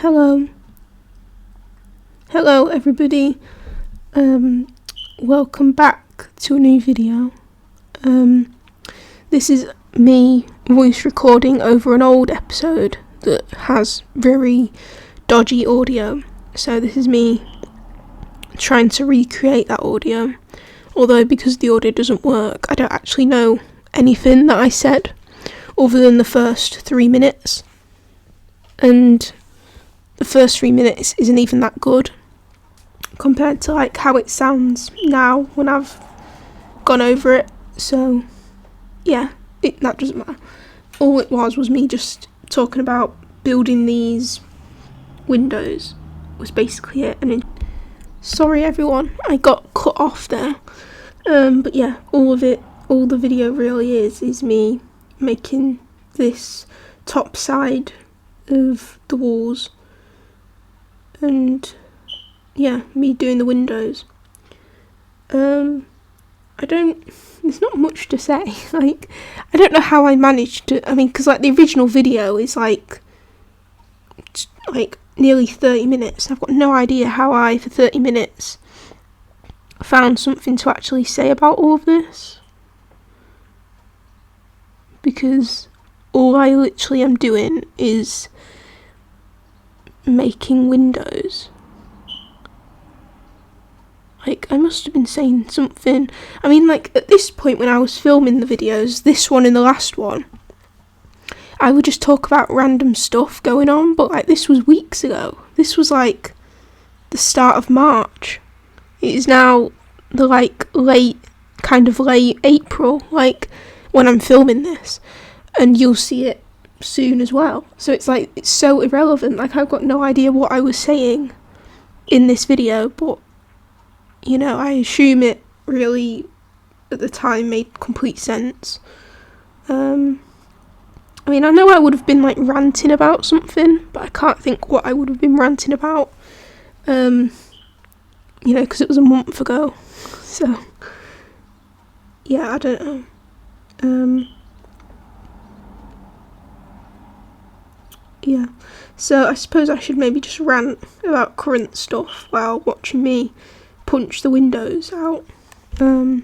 Hello everybody, welcome back to a new video. This is me voice recording over an old episode that has very dodgy audio, so this is me trying to recreate that audio, although because the audio doesn't work, I don't actually know anything that I said other than the first 3 minutes, and the first 3 minutes isn't even that good compared to like how it sounds now when I've gone over it. So yeah, that doesn't matter. All it was me just talking about building these windows was basically it. Sorry everyone, I got cut off there. But yeah, all the video really is me making this top side of the walls, and yeah, me doing the windows. There's not much to say. Like, I don't know how I managed to, because like the original video is like nearly 30 minutes. I've got no idea how I, for 30 minutes, found something to actually say about all of this, because all I literally am doing is making windows. Like, I must have been saying something. At this point when I was filming the videos, this one and the last one, I would just talk about random stuff going on, but like this was weeks ago. This was like the start of March. It is now the late April, like when I'm filming this, and you'll see it soon as well. So it's so irrelevant. Like, I've got no idea what I was saying in this video, but I assume it really at the time made complete sense. I know I would have been like ranting about something, but I can't think what I would have been ranting about, because it was a month ago. So yeah, I don't know. Yeah, so I suppose I should maybe just rant about current stuff while watching me punch the windows out. Don't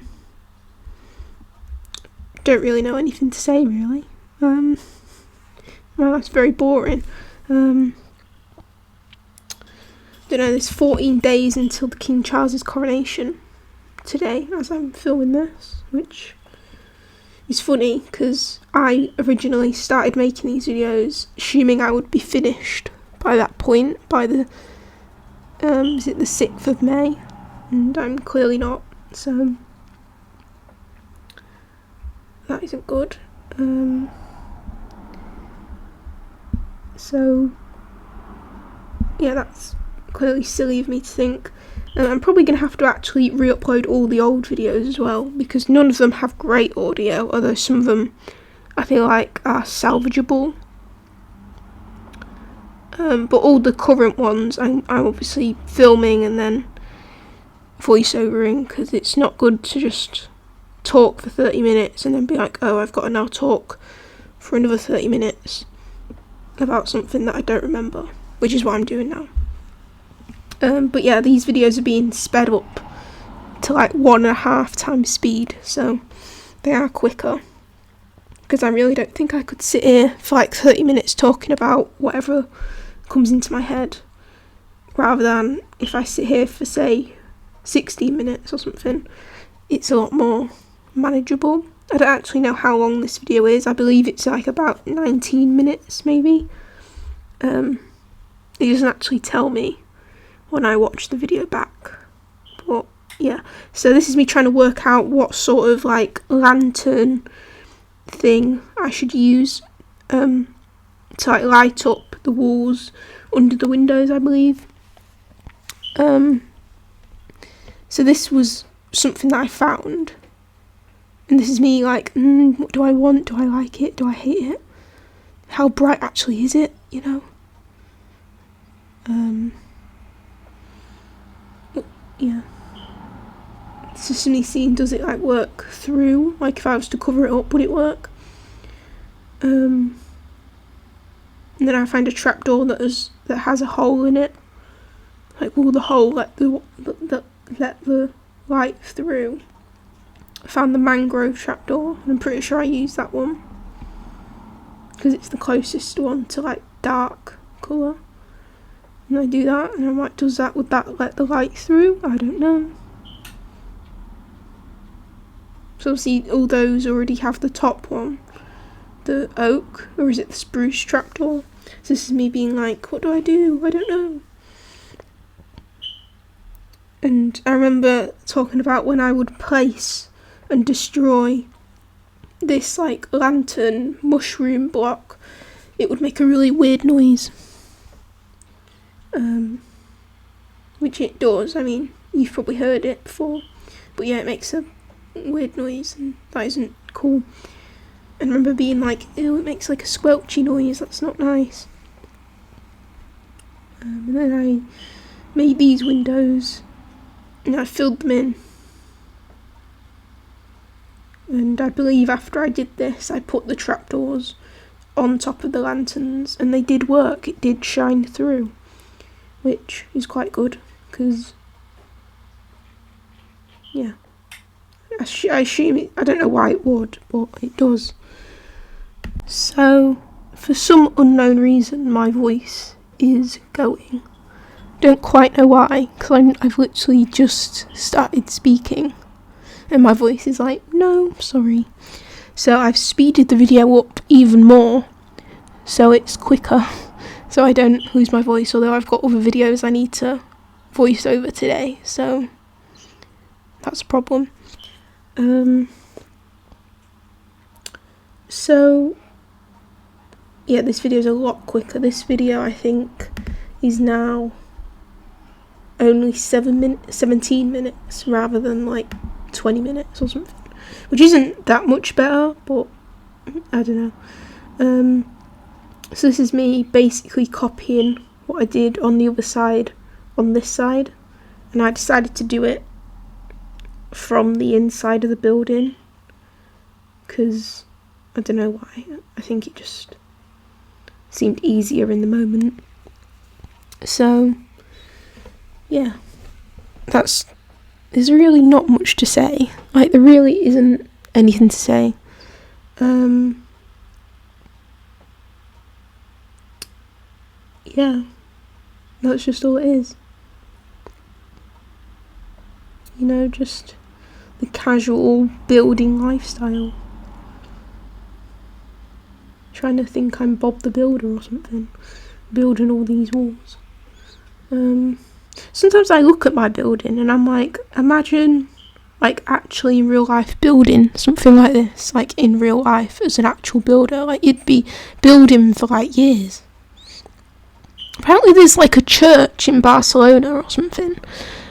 really know anything to say, really. Well, that's very boring. Don't know, there's 14 days until the King Charles's coronation today, as I'm filming this, which is funny, because I originally started making these videos assuming I would be finished by that point, by the, is it the 6th of May? And I'm clearly not, so that isn't good. So yeah, that's clearly silly of me to think. I'm probably going to have to actually re-upload all the old videos as well, because none of them have great audio, although some of them I feel like are salvageable. But all the current ones I'm obviously filming and then voiceovering, because it's not good to just talk for 30 minutes and then be like, oh, I've got to now talk for another 30 minutes about something that I don't remember, which is what I'm doing now. But yeah, these videos are being sped up to like 1.5 times speed, so they are quicker, because I really don't think I could sit here for like 30 minutes talking about whatever comes into my head, rather than if I sit here for say 16 minutes or something, it's a lot more manageable. I don't actually know how long this video is. I believe it's like about 19 minutes maybe. It doesn't actually tell me when I watch the video back, but yeah. So this is me trying to work out what sort of like lantern thing I should use to like light up the walls under the windows, I believe. So this was something that I found, and this is me like, what do I want? Do I like it? Do I hate it? How bright actually is it? Yeah. It's just me seeing, does it like work through? Like, if I was to cover it up, would it work? and then I find a trapdoor that has a hole in it. Like, will the hole let the light through? I found the mangrove trapdoor, and I'm pretty sure I used that one because it's the closest one to like dark colour. And I do that, and I'm like, would that let the light through? I don't know. So obviously all those already have the top one, the oak, or is it the spruce trapdoor? So this is me being like, what do? I don't know. And I remember talking about when I would place and destroy this like lantern mushroom block, it would make a really weird noise. Which it does. I mean, you've probably heard it before, but yeah, it makes a weird noise, and that isn't cool. And I remember being like, ew, it makes like a squelchy noise, that's not nice. And then I made these windows, and I filled them in. And I believe after I did this, I put the trapdoors on top of the lanterns, and they did work, it did shine through, which is quite good, because, yeah, I assume I don't know why it would, but it does. So, for some unknown reason, my voice is going. Don't quite know why, because I've literally just started speaking, and my voice is like, no, sorry. So I've speeded the video up even more, so it's quicker, so I don't lose my voice, although I've got other videos I need to voice over today, so that's a problem. So yeah, this video is a lot quicker. This video, I think, is now only 17 minutes rather than like 20 minutes or something, which isn't that much better, but I don't know. So this is me basically copying what I did on the other side on this side, and I decided to do it from the inside of the building because I don't know why. I think it just seemed easier in the moment. So yeah, there's really not much to say. Like, there really isn't anything to say. Yeah, that's just all it is. You know, just the casual building lifestyle. Trying to think I'm Bob the Builder or something, building all these walls. Sometimes I look at my building and I'm like, imagine like actually in real life building something like this, like in real life as an actual builder. Like, you'd be building for like years. Apparently there's like a church in Barcelona or something,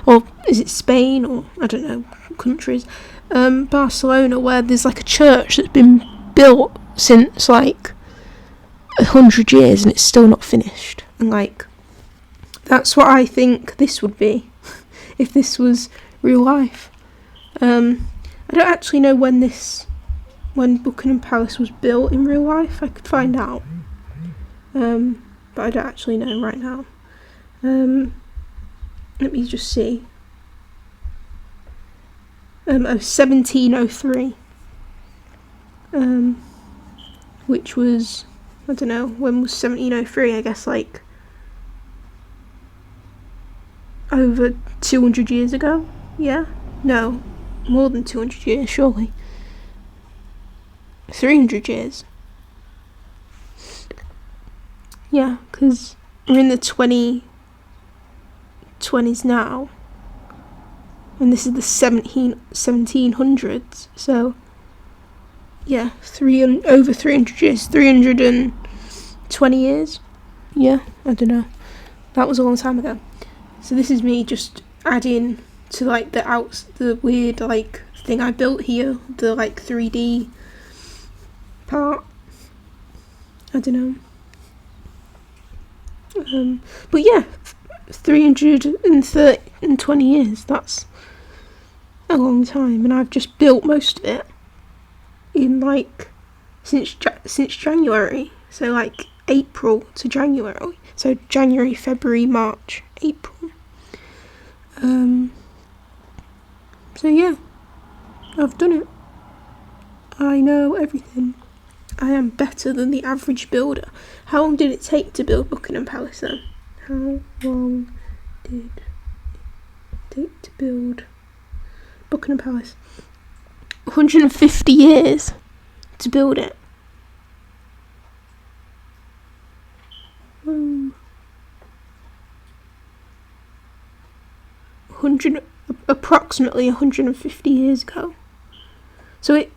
or is it Spain, or I don't know, countries, Barcelona, where there's like a church that's been built since like 100 years and it's still not finished. And like, that's what I think this would be if this was real life. I don't actually know when Buckingham Palace was built in real life. I could find out, but I don't actually know right now. Let me just see. 1703, which was, I don't know, when was 1703? I guess like over 200 years ago. Yeah, no, more than 200 years, surely. 300 years. Yeah, because we're in the 2020s now, and this is the 1700s, so yeah, over 300 years, 320 years, yeah, I don't know, that was a long time ago. So this is me just adding to like the weird like thing I built here, the like 3D part, I don't know. But yeah, 320 years, that's a long time, and I've just built most of it in like since January, so like April to January. So January, February, March, April. So yeah, I've done it. I know everything. I am better than the average builder. How long did it take to build Buckingham Palace then? How long did it take to build Buckingham Palace? 150 years to build it. Approximately 150 years ago. So it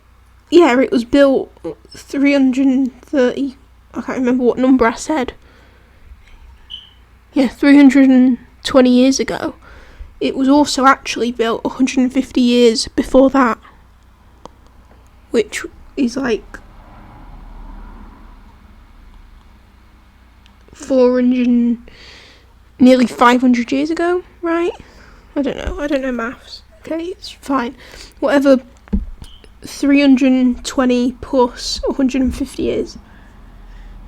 was built 330. I can't remember what number I said. Yeah, 320 years ago. It was also actually built 150 years before that, which is like 400, nearly 500 years ago, right? I don't know maths. Okay, it's fine. Whatever 320 plus 150 years.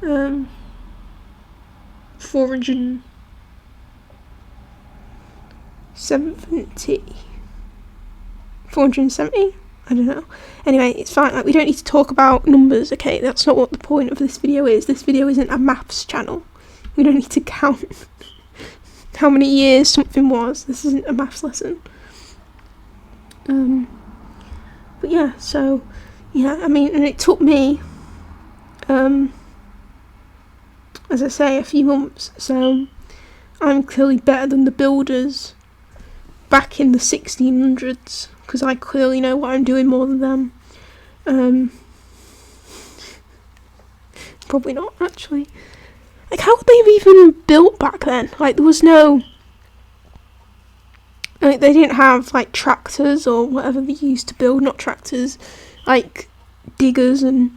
470. I don't know. Anyway, it's fine. Like, we don't need to talk about numbers, okay? That's not what the point of this video is. This video isn't a maths channel. We don't need to count how many years something was. This isn't a maths lesson. But yeah, so, yeah, I mean, and it took me, as I say, a few months, so I'm clearly better than the builders back in the 1600s, because I clearly know what I'm doing more than them. Probably not, actually. Like, how would they have even built back then? Like, there was no... Like, they didn't have, like, tractors or whatever they used to build. Not tractors, like, diggers and,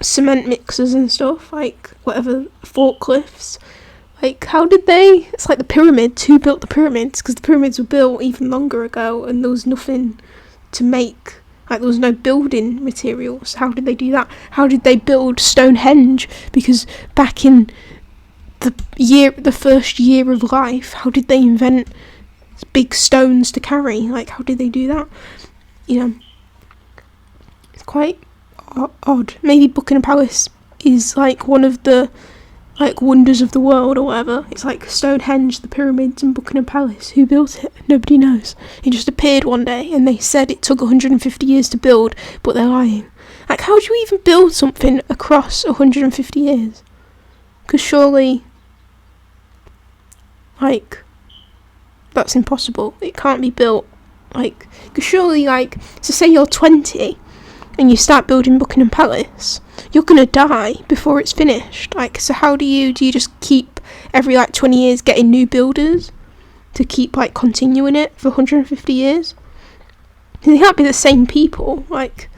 cement mixers and stuff. Like, whatever, forklifts. Like, how did they... It's like the pyramids. Who built the pyramids? Because the pyramids were built even longer ago and there was nothing to make... Like, there was no building materials. How did they do that? How did they build Stonehenge? Because back in the first year of life, how did they invent big stones to carry? Like, how did they do that? You know, it's quite odd. Maybe Buckingham Palace is, like, one of the, like, wonders of the world or whatever. It's like Stonehenge, the pyramids, and Buckingham Palace. Who built it? Nobody knows. It just appeared one day and they said it took 150 years to build, but they're lying. Like, how do you even build something across 150 years? Because surely, like, that's impossible. It can't be built, like, because surely, like, so say you're 20 and you start building Buckingham Palace, you're gonna die before it's finished. Like, so how do you just keep every, like, 20 years getting new builders to keep, like, continuing it for 150 years? They can't be the same people. Like,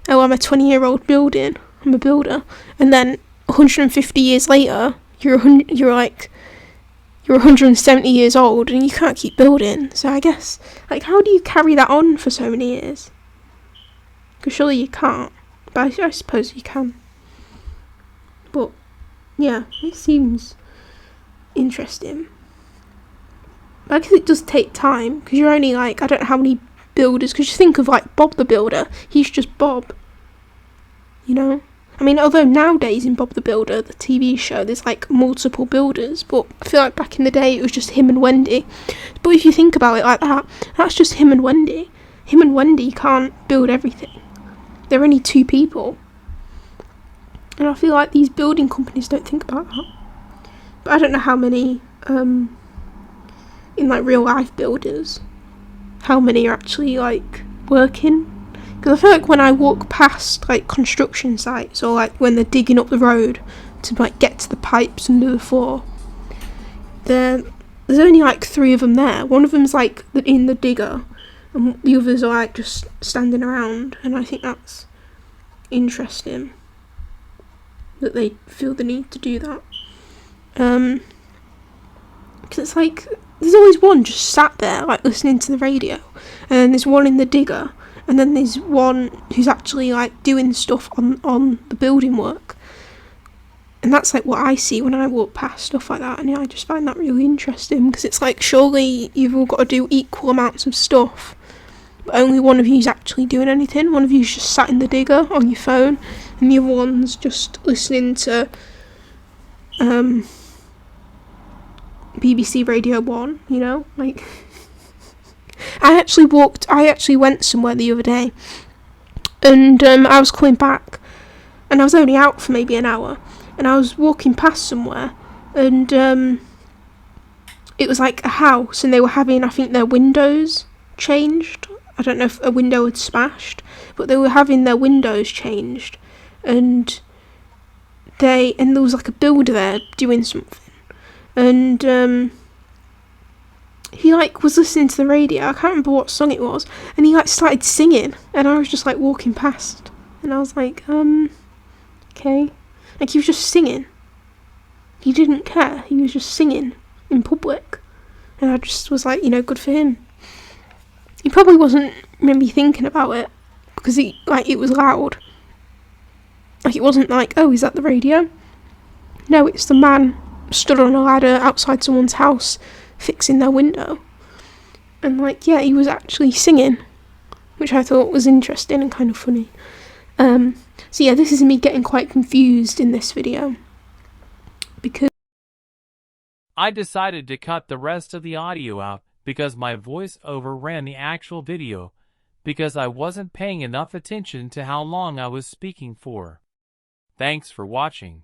oh, I'm a 20-year-old building, I'm a builder, and then 150 years later, you're 170 years old and you can't keep building. So I guess, like, how do you carry that on for so many years? Because surely you can't. But I suppose you can. But, yeah, it seems interesting. But I guess it does take time, because you're only, like, I don't know how many builders, because you think of, like, Bob the Builder, he's just Bob. You know? I mean, although nowadays in Bob the Builder, the TV show, there's, like, multiple builders, but I feel like back in the day it was just him and Wendy. But if you think about it like that, that's just him and Wendy. Him and Wendy can't build everything. They're only two people. And I feel like these building companies don't think about that. But I don't know how many, in, like, real life builders, how many are actually, like, working. Because I feel like when I walk past, like, construction sites, or, like, when they're digging up the road to, like, get to the pipes under the floor, there's only, like, 3 of them there. One of them's, like, in the digger, and the others are, like, just standing around. And I think that's interesting that they feel the need to do that. Because it's like, there's always one just sat there, like, listening to the radio, and then there's one in the digger, and then there's one who's actually, like, doing stuff on the building work. And that's like what I see when I walk past stuff like that, and I just find that really interesting, because it's like, surely you've all got to do equal amounts of stuff, but only one of you's actually doing anything. One of you's just sat in the digger on your phone, and the other one's just listening to BBC Radio 1, you know? Like, I actually went somewhere the other day, and I was coming back, and I was only out for maybe an hour, and I was walking past somewhere, and it was like a house, and they were having, I think, their windows changed. I don't know if a window had smashed, but they were having their windows changed, and there was like a builder there doing something, and he like was listening to the radio. I can't remember what song it was, and he like started singing, and I was just like walking past, and I was like, okay. Like, he was just singing. He didn't care. He was just singing in public. And I just was like, good for him. He probably wasn't maybe thinking about it, because it was loud. Like, it wasn't like, oh, is that the radio? No, it's the man stood on a ladder outside someone's house fixing their window. And like, yeah, he was actually singing, which I thought was interesting and kind of funny. So yeah, this is me getting quite confused in this video, because I decided to cut the rest of the audio out because my voice overran the actual video, because I wasn't paying enough attention to how long I was speaking for. Thanks for watching.